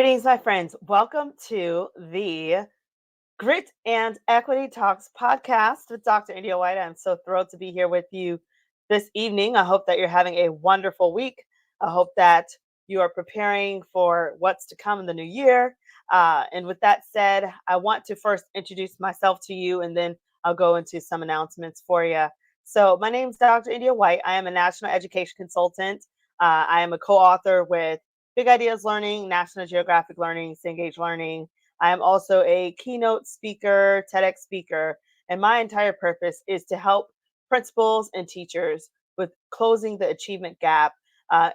Greetings, my friends. Welcome to the Grit and Equity Talks podcast with Dr. India White. I'm so thrilled to be here with you this evening. I hope that you're having a wonderful week. I hope that you are preparing for what's to come in the new year. And with that said, I want to first introduce myself to you and then I'll go into some announcements for you. So, my name is Dr. India White. I am a national education consultant. I am a co author with Big Ideas Learning, National Geographic Learning, Cengage Learning. I am also a keynote speaker, TEDx speaker, and my entire purpose is to help principals and teachers with closing the achievement gap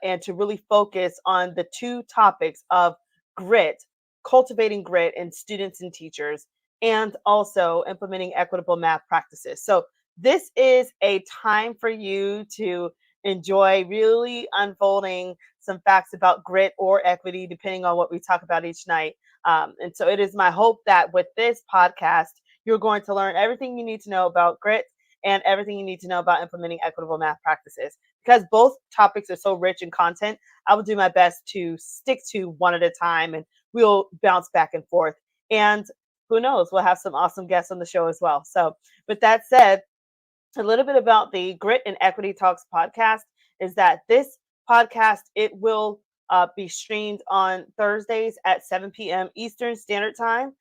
and to really focus on the two topics of grit, cultivating grit in students and teachers, and also implementing equitable math practices. So, this is a time for you to enjoy really unfolding some facts about grit or equity, depending on what we talk about each night. And so it is my hope that with this podcast, you're going to learn everything you need to know about grit and everything you need to know about implementing equitable math practices. Because both topics are so rich in content, I will do my best to stick to one at a time and we'll bounce back and forth. And who knows, we'll have some awesome guests on the show as well. So, with that said, a little bit about the Grit and Equity Talks podcast is that this podcast, it will be streamed on Thursdays at 7 p.m. Eastern Standard Time.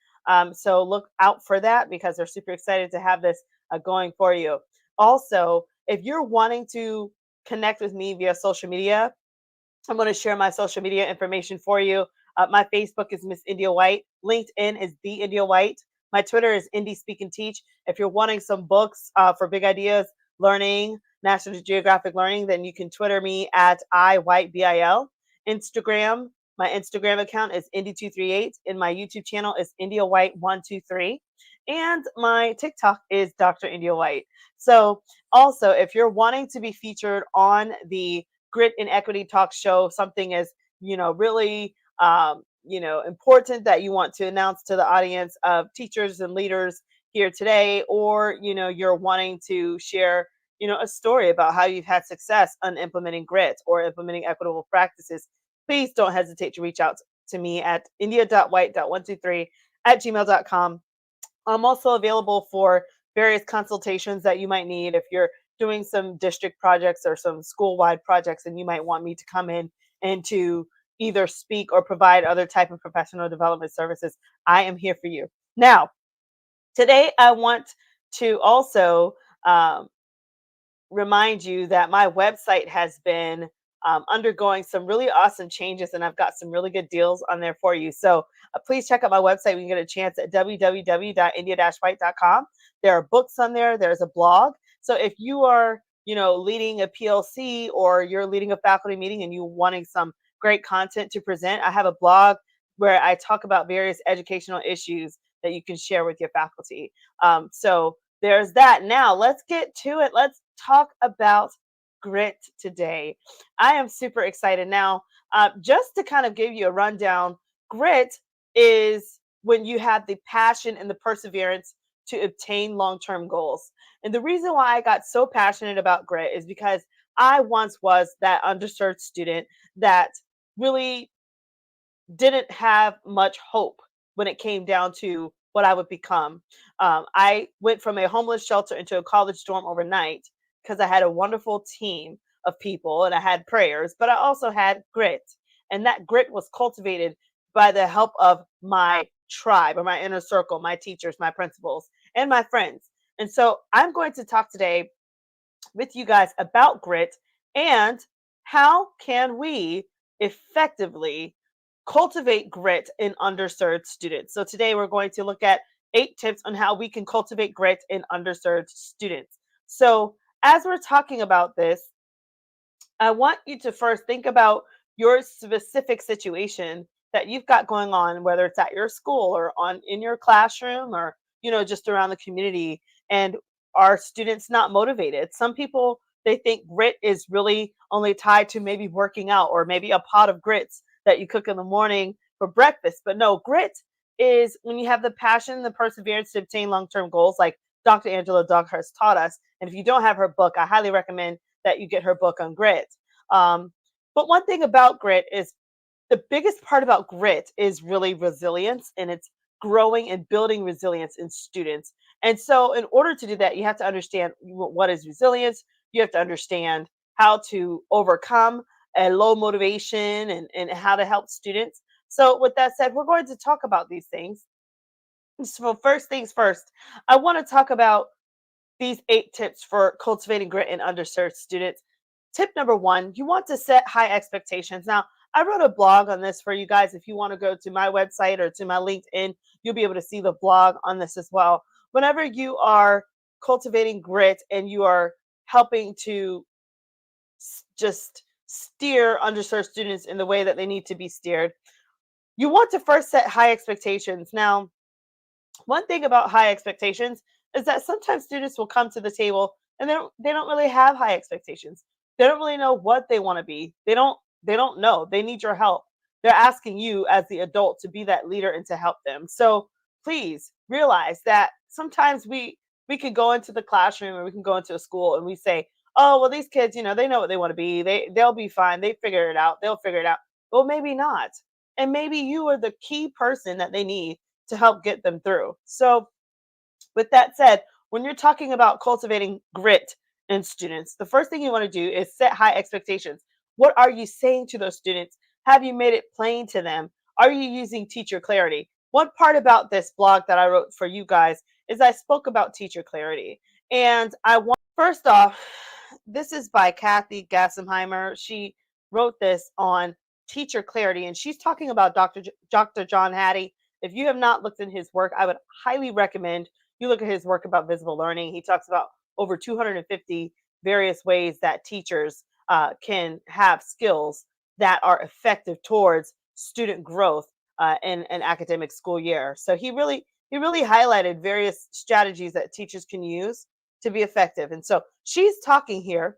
So look out for that because they're super excited to have this going for you. Also, if you're wanting to connect with me via social media, I'm going to share my social media information for you. My Facebook is Miss India White. LinkedIn is The India White. My Twitter is Indie Speak and Teach. If you're wanting some books for Big Ideas Learning, National Geographic Learning, then you can Twitter me at IWhiteBIL. Instagram, my Instagram account is Indie238, and my YouTube channel is India White123. And my TikTok is Dr. India White. So, also, if you're wanting to be featured on the Grit and Equity Talk show, something is, really, important that you want to announce to the audience of teachers and leaders here today, or, you're wanting to share, a story about how you've had success on implementing grit or implementing equitable practices, please don't hesitate to reach out to me at india.white.123@gmail.com. I'm also available for various consultations that you might need if you're doing some district projects or some school-wide projects and you might want me to come in and to either speak or provide other type of professional development services. I am here for you. Now, today I want to also remind you that my website has been undergoing some really awesome changes and I've got some really good deals on there for you. So please check out my website when you get a chance at www.india-white.com. There are books on there. There's a blog. So if you are, leading a PLC or you're leading a faculty meeting and you wanting some great content to present, I have a blog where I talk about various educational issues that you can share with your faculty. So there's that. Now let's get to it. Let's talk about grit today. I am super excited. Now, just to kind of give you a rundown, grit is when you have the passion and the perseverance to obtain long term goals. And the reason why I got so passionate about grit is because I once was that underserved student that really didn't have much hope when it came down to what I would become. I went from a homeless shelter into a college dorm overnight because I had a wonderful team of people and I had prayers, but I also had grit. And that grit was cultivated by the help of my tribe or my inner circle, my teachers, my principals, and my friends. And so I'm going to talk today with you guys about grit and how can we effectively cultivate grit in underserved students. So today we're going to look at 8 tips on how we can cultivate grit in underserved students. So as we're talking about this, I want you to first think about your specific situation that you've got going on, whether it's at your school or on in your classroom or just around the community. And are students not motivated? Some people, they think grit is really only tied to maybe working out or maybe a pot of grits that you cook in the morning for breakfast. But no, grit is when you have the passion, the perseverance to obtain long-term goals, like Dr. Angela Doug has taught us. And if you don't have her book, I highly recommend that you get her book on grit. Um, but one thing about grit is the biggest part about grit is really resilience, and it's growing and building resilience in students. And so, in order to do that, you have to understand what is resilience. You have to understand how to overcome a low motivation and how to help students. So, with that said, we're going to talk about these things. So, first things first, I want to talk about these 8 tips for cultivating grit in underserved students. Tip number one, you want to set high expectations. Now, I wrote a blog on this for you guys. If you want to go to my website or to my LinkedIn, you'll be able to see the blog on this as well. Whenever you are cultivating grit and you are helping to just steer underserved students in the way that they need to be steered, you want to first set high expectations. Now, one thing about high expectations is that sometimes students will come to the table and they don't really have high expectations. They don't really know what they want to be. They don't know. They need your help. They're asking you as the adult to be that leader and to help them. So please realize that sometimes we can go into the classroom or we can go into a school and we say, "Oh, well these kids, they know what they want to be. They'll be fine. They figure it out. They'll figure it out." Well, maybe not. And maybe you are the key person that they need to help get them through. So, with that said, when you're talking about cultivating grit in students, the first thing you want to do is set high expectations. What are you saying to those students? Have you made it plain to them? Are you using teacher clarity? One part about this blog that I wrote for you guys is I spoke about teacher clarity. And I want, first off, this is by Kathy Gassenheimer. She wrote this on teacher clarity, and she's talking about Dr. John Hattie. If you have not looked in his work, I would highly recommend you look at his work about visible learning. He talks about over 250 various ways that teachers can have skills that are effective towards student growth in an academic school year. So he really highlighted various strategies that teachers can use to be effective. And so she's talking here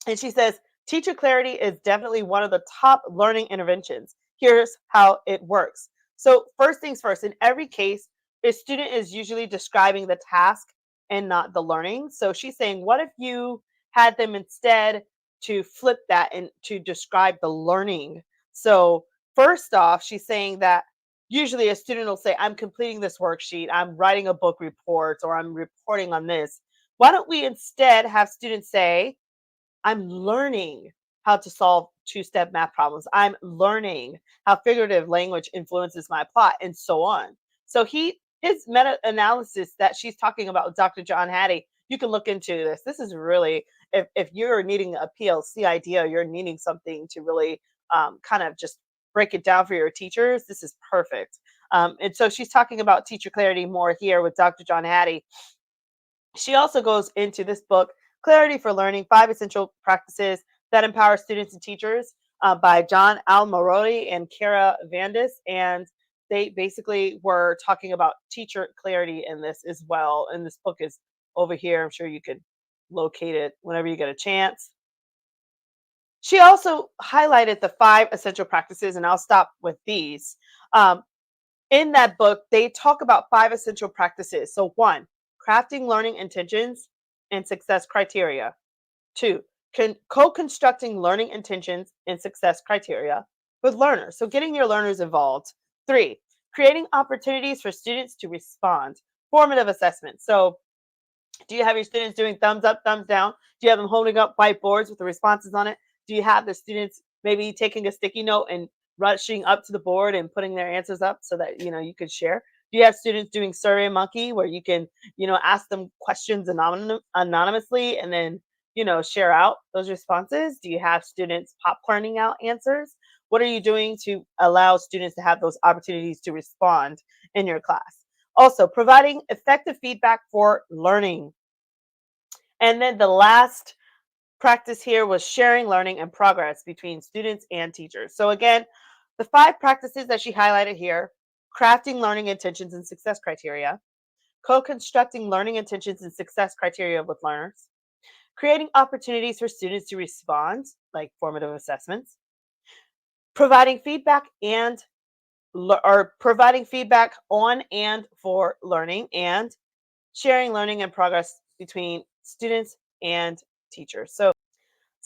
and she says, teacher clarity is definitely one of the top learning interventions. Here's how it works. So, first things first, in every case, a student is usually describing the task and not the learning. So, she's saying, what if you had them instead to flip that and to describe the learning? So, first off, she's saying that usually a student will say, I'm completing this worksheet, I'm writing a book report, or I'm reporting on this. Why don't we instead have students say, I'm learning how to solve two-step math problems. I'm learning how figurative language influences my plot, and so on. So his meta-analysis that she's talking about with Dr. John Hattie, you can look into this. This is really, if you're needing a PLC idea, you're needing something to really kind of just break it down for your teachers, this is perfect. And so she's talking about teacher clarity more here with Dr. John Hattie. She also goes into this book, Clarity for Learning: 5 Essential Practices That Empower Students and Teachers, by John Almarodi and Kara Vandis. And they basically were talking about teacher clarity in this as well. And this book is over here. I'm sure you could locate it whenever you get a chance. She also highlighted the 5 essential practices, and I'll stop with these. Um, in that book, they talk about 5 essential practices. So, one, crafting learning intentions and success criteria. Two, co constructing learning intentions and success criteria with learners. So, getting your learners involved. Three, creating opportunities for students to respond. Formative assessment. So, do you have your students doing thumbs up, thumbs down? Do you have them holding up whiteboards with the responses on it? Do you have the students maybe taking a sticky note and rushing up to the board and putting their answers up so that you could share? Do you have students doing Survey Monkey where you can ask them questions anonymously and then share out those responses? Do you have students popcorning out answers? What are you doing to allow students to have those opportunities to respond in your class? Also, providing effective feedback for learning. And then the last practice here was sharing learning and progress between students and teachers. So, again, the 5 practices that she highlighted here: crafting learning intentions and success criteria, co constructing learning intentions and success criteria with learners, creating opportunities for students to respond, like formative assessments, providing feedback or providing feedback on and for learning, and sharing learning and progress between students and teachers. So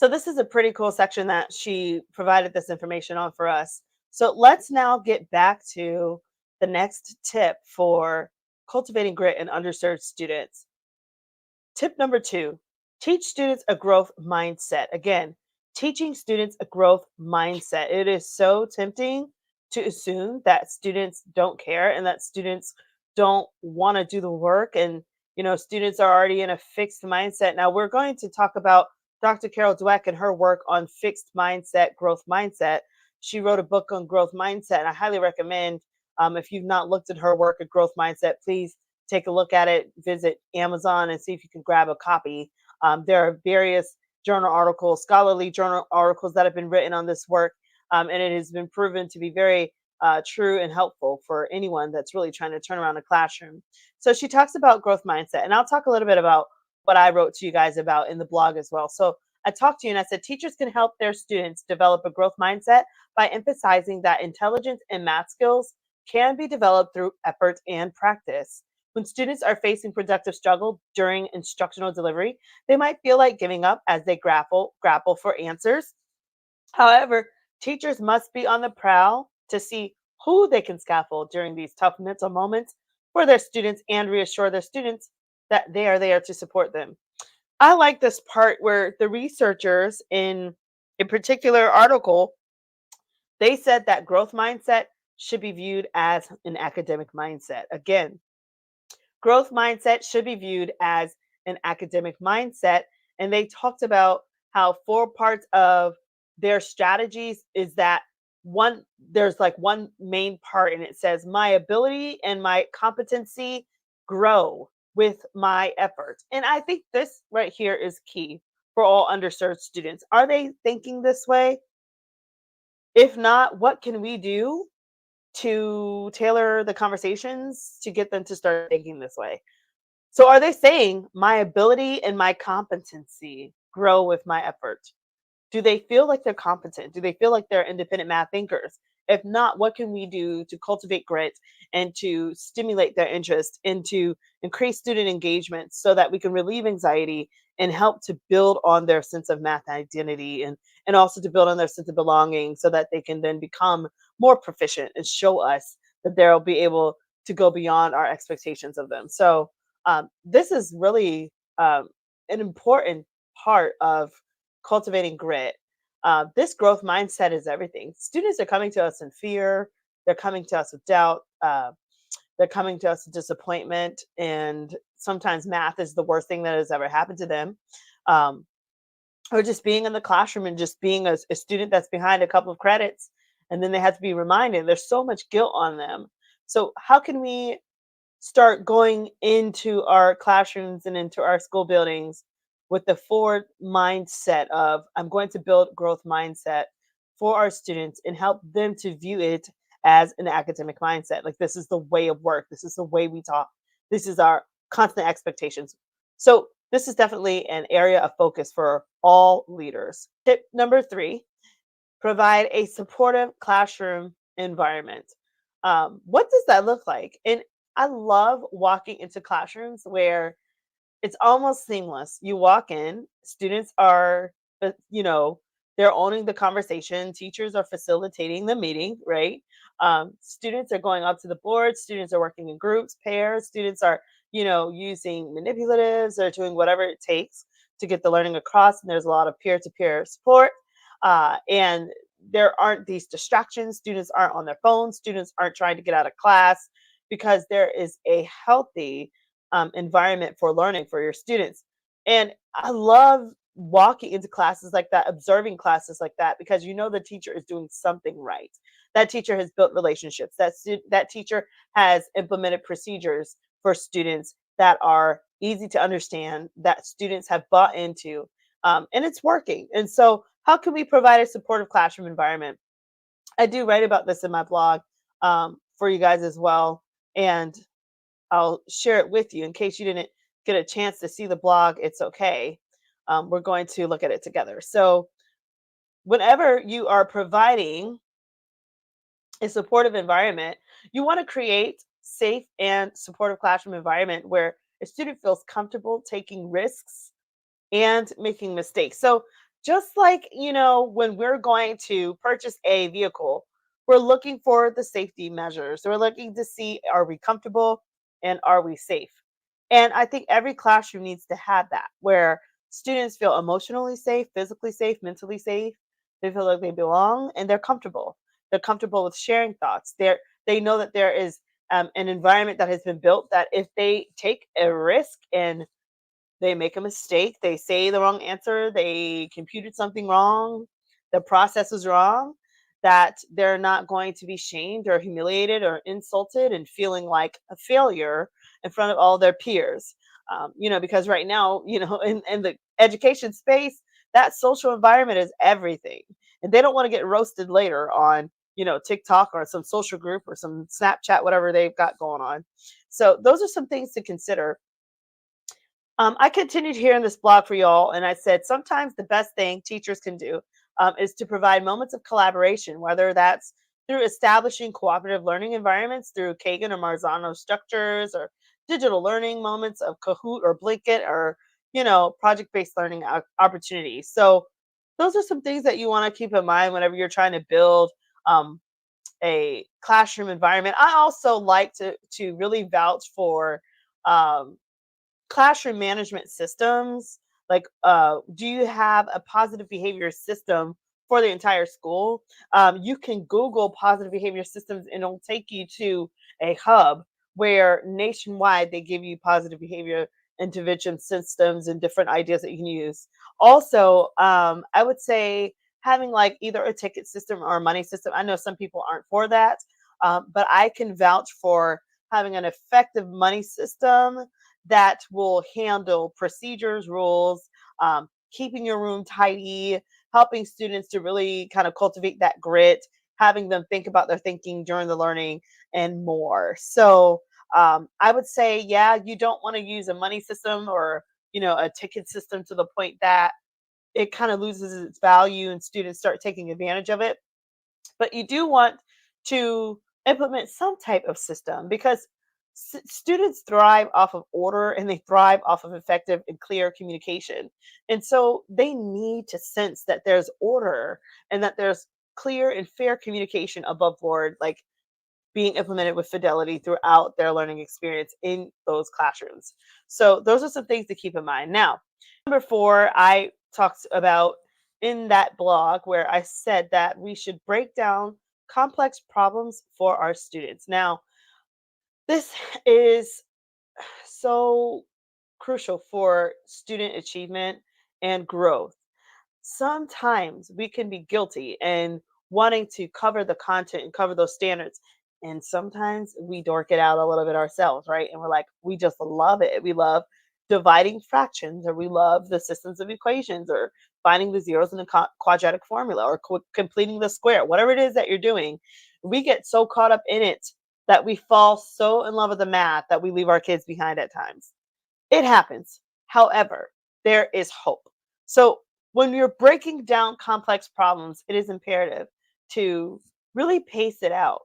this is a pretty cool section that she provided this information on for us. So let's now get back to the next tip for cultivating grit in underserved students. Tip number two, teach students a growth mindset. Again, teaching students a growth mindset. It is so tempting to assume that students don't care and that students don't want to do the work. And, students are already in a fixed mindset. Now, we're going to talk about Dr. Carol Dweck and her work on fixed mindset, growth mindset. She wrote a book on growth mindset, and I highly recommend, if you've not looked at her work at growth mindset, please take a look at it, visit Amazon and see if you can grab a copy. There are various journal articles, scholarly journal articles that have been written on this work, and it has been proven to be very true and helpful for anyone that's really trying to turn around a classroom. So she talks about growth mindset, and I'll talk a little bit about what I wrote to you guys about in the blog as well. So I talked to you and I said teachers can help their students develop a growth mindset by emphasizing that intelligence and math skills can be developed through effort and practice. When students are facing productive struggle during instructional delivery, they might feel like giving up as they grapple for answers. However, teachers must be on the prowl to see who they can scaffold during these tough mental moments for their students and reassure their students that they are there to support them. I like this part where the researchers in a particular article, they said that growth mindset should be viewed as an academic mindset. Again, growth mindset should be viewed as an academic mindset. And they talked about how four parts of their strategies is that one, there's like one main part, and it says, my ability and my competency grow with my effort. And I think this right here is key for all underserved students. Are they thinking this way? If not, what can we do to tailor the conversations to get them to start thinking this way? So are they saying my ability and my competency grow with my effort? Do they feel like they're competent? Do they feel like they're independent math thinkers? If not, what can we do to cultivate grit and to stimulate their interest and to increase student engagement so that we can relieve anxiety and help to build on their sense of math identity and also to build on their sense of belonging so that they can then become more proficient and show us that they'll be able to go beyond our expectations of them. So this is really an important part of cultivating grit. This growth mindset is everything. Students are coming to us in fear. They're coming to us with doubt. They're coming to us with disappointment. And sometimes math is the worst thing that has ever happened to them. Um, or just being in the classroom and just being a student that's behind a couple of credits. And then they have to be reminded there's so much guilt on them. So, how can we start going into our classrooms and into our school buildings with the forward mindset of I'm going to build growth mindset for our students and help them to view it as an academic mindset. Like this is the way of work. This is the way we talk. This is our constant expectations. So this is definitely an area of focus for all leaders. Tip number three, provide a supportive classroom environment. What does that look like? And I love walking into classrooms where it's almost seamless. You walk in, students are, they're owning the conversation. Teachers are facilitating the meeting, right? Students are going up to the board. Students are working in groups, pairs. Students are, using manipulatives. They're doing whatever it takes to get the learning across. And there's a lot of peer-to-peer support. And there aren't these distractions. Students aren't on their phones. Students aren't trying to get out of class because there is a healthy environment for learning for your students. And I love walking into classes like that, observing classes like that, because the teacher is doing something right. That teacher has built relationships. That teacher has implemented procedures for students that are easy to understand, that students have bought into, and it's working. And so, how can we provide a supportive classroom environment? I do write about this in my blog for you guys as well. And I'll share it with you in case you didn't get a chance to see the blog. It's okay. We're going to look at it together. So, whenever you are providing a supportive environment, you want to create safe and supportive classroom environment where a student feels comfortable taking risks and making mistakes. So, just like, when we're going to purchase a vehicle, we're looking for the safety measures. We're looking to see, are we comfortable and are we safe? And I think every classroom needs to have that, where students feel emotionally safe, physically safe, mentally safe. They feel like they belong and they're comfortable. They're comfortable with sharing thoughts. They know that there is an environment that has been built that if they take a risk and they make a mistake, they say the wrong answer, they computed something wrong, the process was wrong, that they're not going to be shamed or humiliated or insulted and feeling like a failure in front of all their peers. Because right now, in the education space, that social environment is everything. And they don't want to get roasted later on, TikTok or some social group or some Snapchat, whatever they've got going on. So those are some things to consider. I continued here in this blog for y'all, and I said sometimes the best thing teachers can do is to provide moments of collaboration, whether that's through establishing cooperative learning environments through Kagan or Marzano structures, or digital learning moments of Kahoot or Blanket, or project-based learning opportunities. So those are some things that you want to keep in mind whenever you're trying to build um, a classroom environment. I also like to really vouch for um, classroom management systems. Like, do you have a positive behavior system for the entire school? You can Google positive behavior systems and it'll take you to a hub where nationwide they give you positive behavior intervention systems and different ideas that you can use. Also, I would say having like either a ticket system or a money system. I know some people aren't for that, but I can vouch for having an effective money system that will handle procedures, rules, keeping your room tidy, helping students to really kind of cultivate that grit, having them think about their thinking during the learning, and more. So I would say, yeah, you don't want to use a money system or a ticket system to the point that it kind of loses its value and students start taking advantage of it. But you do want to implement some type of system because students thrive off of order and they thrive off of effective and clear communication. And so they need to sense that there's order and that there's clear and fair communication above board, like being implemented with fidelity throughout their learning experience in those classrooms. So those are some things to keep in mind. Now, number 4, I talked about in that blog where I said that we should break down complex problems for our students. Now, this is so crucial for student achievement and growth. Sometimes we can be guilty and wanting to cover the content and cover those standards. And sometimes we dork it out a little bit ourselves, right? And we're like, we just love it. We love dividing fractions, or we love the systems of equations, or finding the zeros in the quadratic formula, or completing the square, whatever it is that you're doing. We get so caught up in it that we fall so in love with the math that we leave our kids behind at times. It happens. However, there is hope. So when you're breaking down complex problems, it is imperative to really pace it out.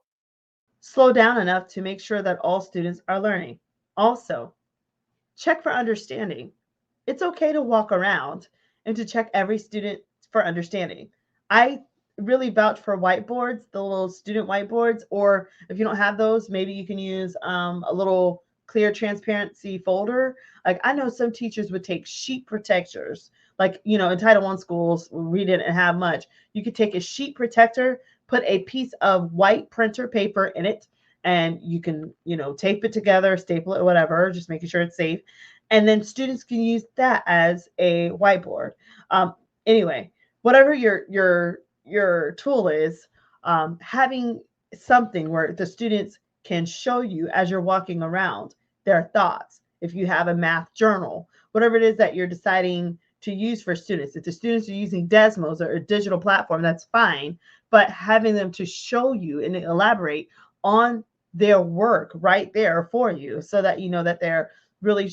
Slow down enough to make sure that all students are learning. Also, check for understanding. It's okay to walk around and to check every student for understanding. I really vouch for whiteboards, the little student whiteboards, or if you don't have those, maybe you can use a little clear transparency folder. Like, I know some teachers would take sheet protectors, like, in Title I schools, we didn't have much. You could take a sheet protector, put a piece of white printer paper in it, and you can, tape it together, staple it, whatever, just making sure it's safe. And then students can use that as a whiteboard. Um, anyway, whatever your tool is, having something where the students can show you as you're walking around their thoughts. If you have a math journal, whatever it is that you're deciding to use for students. If the students are using Desmos or a digital platform, that's fine. But having them to show you and elaborate on their work right there for you, so that you know that they're really,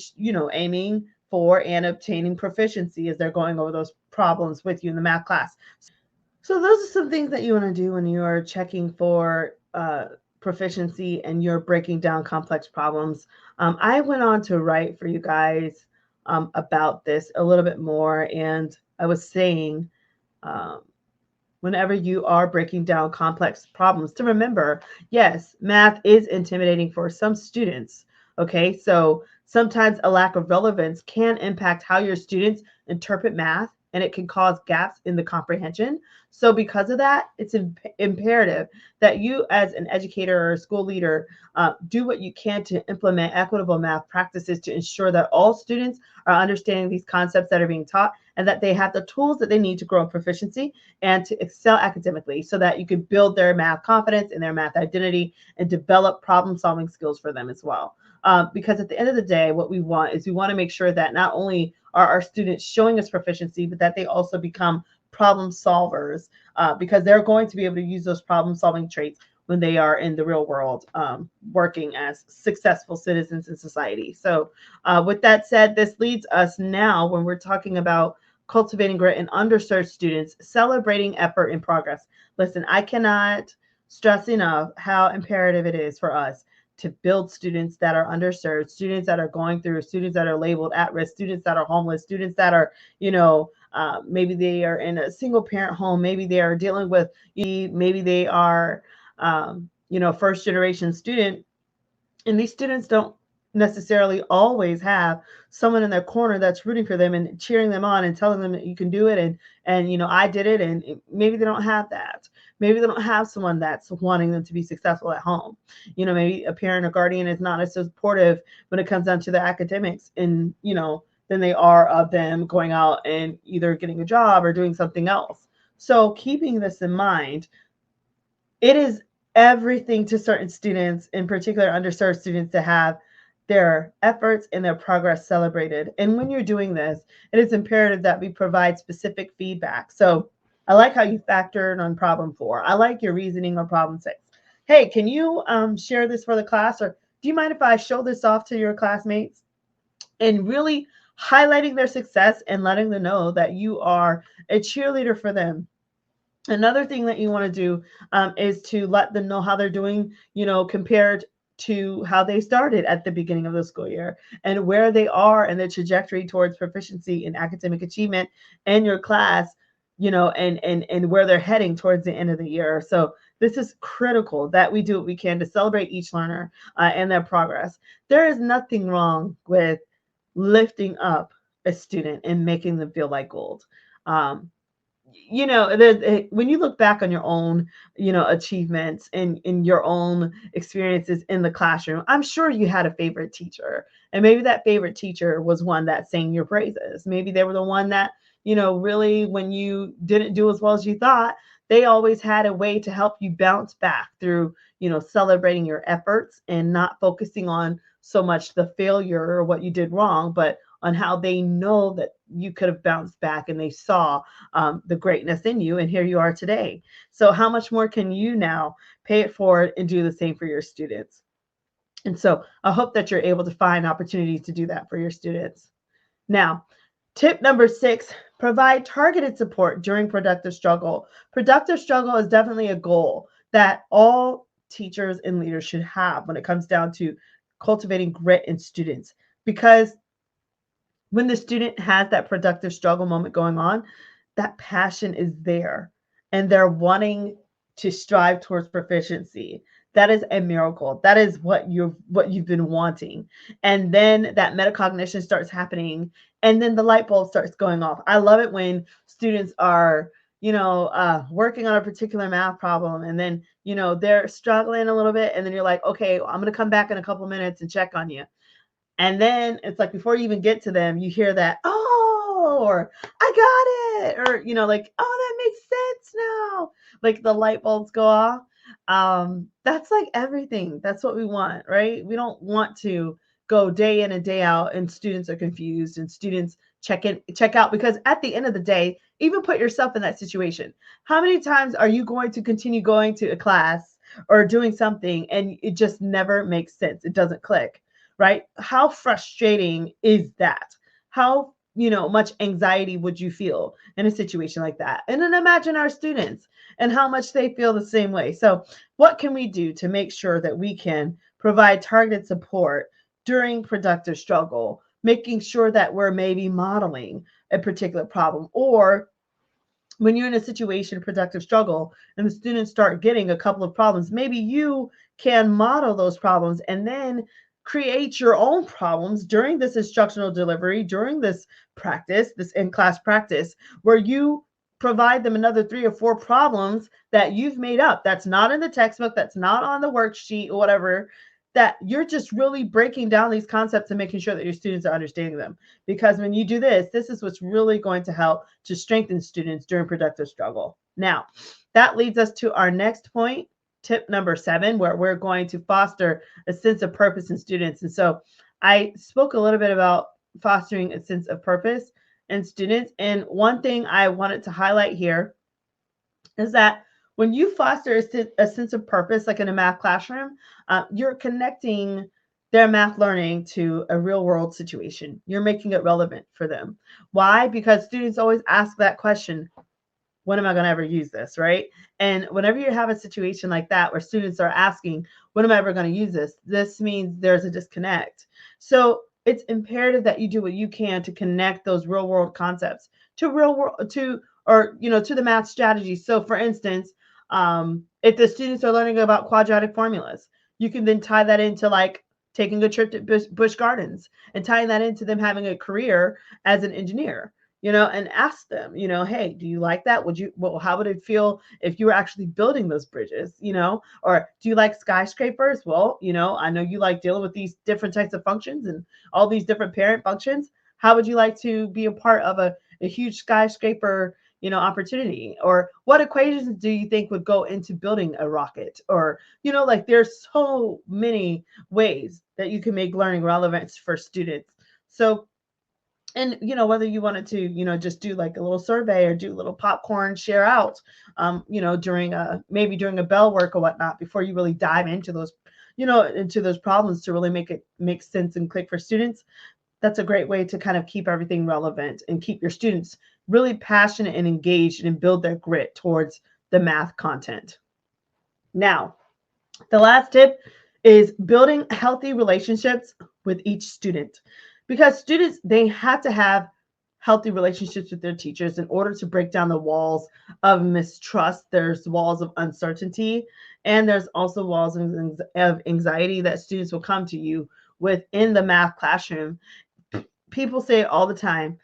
aiming for and obtaining proficiency as they're going over those problems with you in the math class. So those are some things that you want to do when you are checking for proficiency and you're breaking down complex problems. I went on to write for you guys about this a little bit more, and I was saying, um, whenever you are breaking down complex problems, to remember, yes, math is intimidating for some students. Okay, so sometimes a lack of relevance can impact how your students interpret math, and it can cause gaps in the comprehension. So because of that, it's imperative that you, as an educator or a school leader, do what you can to implement equitable math practices to ensure that all students are understanding these concepts that are being taught, and that they have the tools that they need to grow in proficiency and to excel academically, so that you can build their math confidence and their math identity and develop problem solving skills for them as well. Because at the end of the day, what we want is we want to make sure that not only are our students showing us proficiency, but that they also become problem solvers, because they're going to be able to use those problem solving traits when they are in the real world, working as successful citizens in society. So, with that said, this leads us now, when we're talking about cultivating grit in underserved students, celebrating effort and progress. Listen, I cannot stress enough how imperative it is for us to build students that are underserved, students that are going through, students that are labeled at risk, students that are homeless, students that are, maybe they are in a single parent home, maybe they are dealing with, maybe they are, first generation student, and these students don't necessarily always have someone in their corner that's rooting for them and cheering them on and telling them that you can do it, and I did it, and maybe they don't have that. Maybe they don't have someone that's wanting them to be successful at home. Maybe a parent or guardian is not as supportive when it comes down to the academics, and than they are of them going out and either getting a job or doing something else. So keeping this in mind, it is everything to certain students, in particular underserved students, to have their efforts and their progress celebrated. And when you're doing this, it is imperative that we provide specific feedback. So I like how you factored on problem 4. I like your reasoning on problem 6. Hey, can you share this for the class? Or do you mind if I show this off to your classmates? And really highlighting their success and letting them know that you are a cheerleader for them. Another thing that you want to do, is to let them know how they're doing, compared to how they started at the beginning of the school year, and where they are in the trajectory towards proficiency in academic achievement in your class, and where they're heading towards the end of the year. So this is critical that we do what we can to celebrate each learner, and their progress. There is nothing wrong with lifting up a student and making them feel like gold. Um, when you look back on your own, achievements and in your own experiences in the classroom, I'm sure you had a favorite teacher, and maybe that favorite teacher was one that sang your praises. Maybe they were the one that, really, when you didn't do as well as you thought, they always had a way to help you bounce back through, celebrating your efforts and not focusing on so much the failure or what you did wrong, but on how they know that you could have bounced back, and they saw, the greatness in you, and here you are today. So how much more can you now pay it forward and do the same for your students? And so I hope that you're able to find opportunities to do that for your students. Now, tip number 6, provide targeted support during productive struggle. Productive struggle is definitely a goal that all teachers and leaders should have when it comes down to cultivating grit in students, because when the student has that productive struggle moment going on, that passion is there, and they're wanting to strive towards proficiency. That is a miracle. That is what you've been wanting. And then that metacognition starts happening, and then the light bulb starts going off. I love it when students are, working on a particular math problem, and then, they're struggling a little bit, and then you're like, okay, I'm going to come back in a couple minutes and check on you. And then it's like before you even get to them, you hear that, oh, or I got it, or, like, oh, that makes sense now. Like the light bulbs go off. That's like everything. That's what we want, right? We don't want to go day in and day out and students are confused and students check in, check out, because at the end of the day, even put yourself in that situation. How many times are you going to continue going to a class or doing something and it just never makes sense? It doesn't click, right? How frustrating is that? How, much anxiety would you feel in a situation like that? And then imagine our students and how much they feel the same way. So what can we do to make sure that we can provide targeted support during productive struggle, making sure that we're maybe modeling a particular problem, or when you're in a situation of productive struggle and the students start getting a couple of problems, maybe you can model those problems and then create your own problems during this instructional delivery, during this practice, this in class practice, where you provide them another 3 or 4 problems that you've made up. That's not in the textbook, that's not on the worksheet or whatever. That you're just really breaking down these concepts and making sure that your students are understanding them. Because when you do this, this is what's really going to help to strengthen students during productive struggle. Now, that leads us to our next point, tip number 7, where we're going to foster a sense of purpose in students. And so I spoke a little bit about fostering a sense of purpose in students. And one thing I wanted to highlight here is that when you foster a sense of purpose, like in a math classroom, you're connecting their math learning to a real world situation. You're making it relevant for them. Why? Because students always ask that question, when am I going to ever use this? Right. And whenever you have a situation like that where students are asking, when am I ever going to use this? This means there's a disconnect. So it's imperative that you do what you can to connect those real world concepts to real world, to, or, to the math strategy. So for instance, if the students are learning about quadratic formulas, you can then tie that into like taking a trip to Busch Gardens and tying that into them having a career as an engineer, and ask them, hey, do you like that? How would it feel if you were actually building those bridges, or do you like skyscrapers? Well, I know you like dealing with these different types of functions and all these different parent functions. How would you like to be a part of a huge skyscraper, opportunity? Or what equations do you think would go into building a rocket? Or, like there's so many ways that you can make learning relevant for students. So, and whether you wanted to just do like a little survey or do a little popcorn share out during a bell work or whatnot, before you really dive into those problems to really make it make sense and click for students. That's a great way to kind of keep everything relevant and keep your students really passionate and engaged and build their grit towards the math content. Now, the last tip is building healthy relationships with each student, because students, they have to have healthy relationships with their teachers in order to break down the walls of mistrust. There's walls of uncertainty, and there's also walls of anxiety that students will come to you within the math classroom. People say it all the time,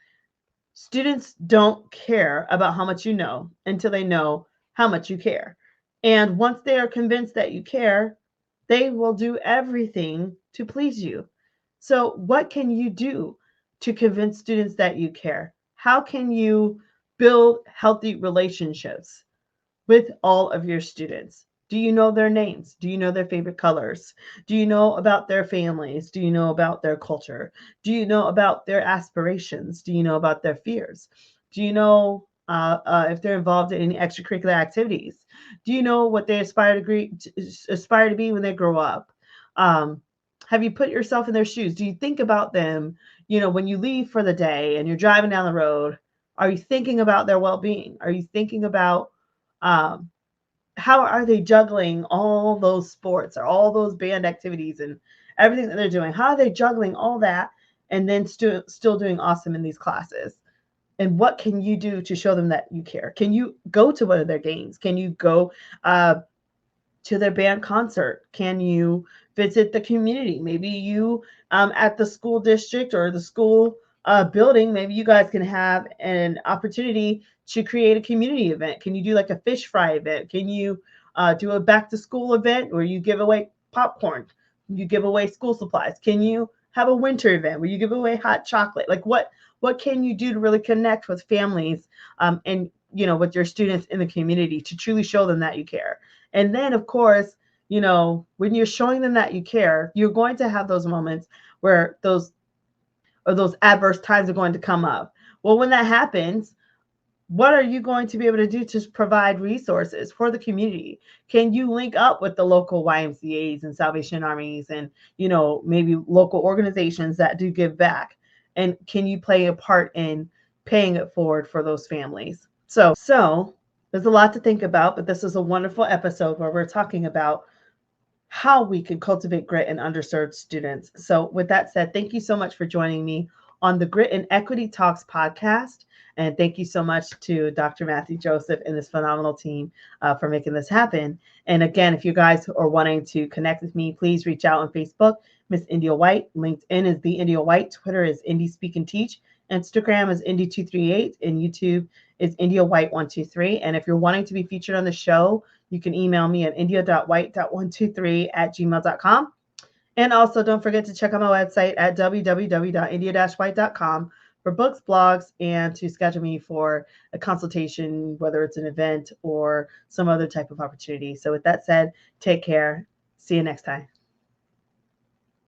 students don't care about how much you know until they know how much you care. And once they are convinced that you care, they will do everything to please you. So, what can you do to convince students that you care? How can you build healthy relationships with all of your students? Do you know their names? Do you know their favorite colors? Do you know about their families? Do you know about their culture? Do you know about their aspirations? Do you know about their fears? Do you know if they're involved in any extracurricular activities? Do you know what they aspire to be when they grow up? Um, have you put yourself in their shoes? Do you think about them? When you leave for the day and you're driving down the road, are you thinking about their well-being? Are you thinking about um, how are they juggling all those sports or all those band activities and everything that they're doing? How are they juggling all that and then still doing awesome in these classes? And what can you do to show them that you care? Can you go to one of their games? Can you go to their band concert? Can you visit the community? Maybe you at the school district or the school building, maybe you guys can have an opportunity to create a community event. Can you do like a fish fry event? Can you do a back to school event where you give away popcorn? You give away school supplies? Can you have a winter event where you give away hot chocolate? Like what can you do to really connect with families and with your students in the community to truly show them that you care? And then, of course, when you're showing them that you care, you're going to have those moments where those adverse times are going to come up. Well, when that happens, what are you going to be able to do to provide resources for the community? Can you link up with the local YMCAs and Salvation Armies and, maybe local organizations that do give back? And can you play a part in paying it forward for those families? So there's a lot to think about, but this is a wonderful episode where we're talking about how we can cultivate grit in underserved students. So with that said, thank you so much for joining me on the Grit and Equity Talks podcast. And thank you so much to Dr. Matthew Joseph and this phenomenal team for making this happen. And again, if you guys are wanting to connect with me, please reach out on Facebook, Miss India White. LinkedIn is The India White. Twitter is Indie Speak and Teach. Instagram is Indie238. And YouTube is India White 123. And if you're wanting to be featured on the show, you can email me at india.white.123@gmail.com. And also, don't forget to check out my website at www.india-white.com for books, blogs, and to schedule me for a consultation, whether it's an event or some other type of opportunity. So with that said, take care. See you next time.